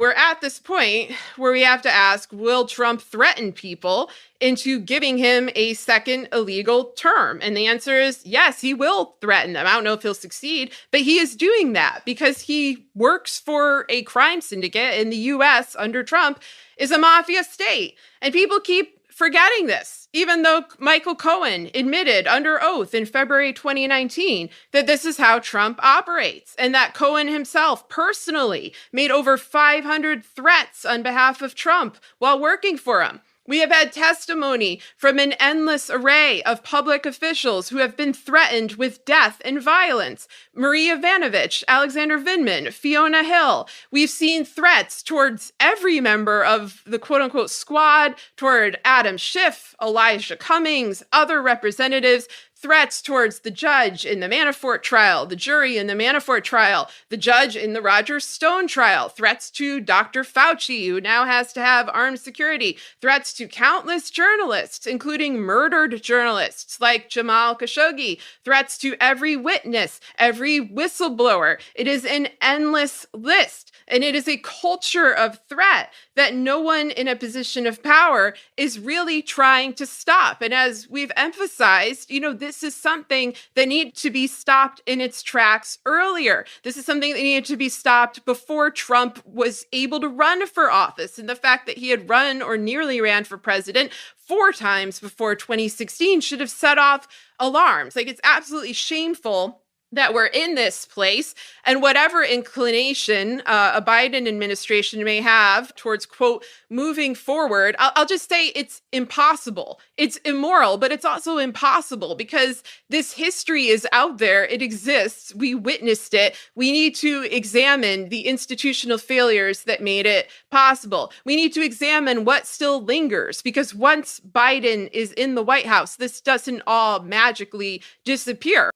We're at this point where we have to ask, will Trump threaten people into giving him a second illegal term? And the answer is yes, he will threaten them. I don't know if he'll succeed, but he is doing that because he works for a crime syndicate in the US under Trump is a mafia state. And people keep forgetting this, even though Michael Cohen admitted under oath in February 2019 that this is how Trump operates, and that Cohen himself personally made over 500 threats on behalf of Trump while working for him. We have had testimony from an endless array of public officials who have been threatened with death and violence. Marie Yovanovitch, Alexander Vindman, Fiona Hill. We've seen threats towards every member of the quote-unquote squad, toward Adam Schiff, Elijah Cummings, other representatives, threats towards the judge in the Manafort trial, the jury in the Manafort trial, the judge in the Roger Stone trial, threats to Dr. Fauci, who now has to have armed security, threats to countless journalists, including murdered journalists like Jamal Khashoggi, threats to every witness, every whistleblower. It is an endless list, and it is a culture of threat that no one in a position of power is really trying to stop. And as we've emphasized, this is something that needed to be stopped in its tracks earlier. This is something that needed to be stopped before Trump was able to run for office. And the fact that he had run or nearly ran for president 4 times before 2016 should have set off alarms. It's absolutely shameful that we're in this place, and whatever inclination a Biden administration may have towards, quote, moving forward, I'll just say it's impossible. It's immoral, but it's also impossible because this history is out there. It exists. We witnessed it. We need to examine the institutional failures that made it possible. We need to examine what still lingers, because once Biden is in the White House, this doesn't all magically disappear.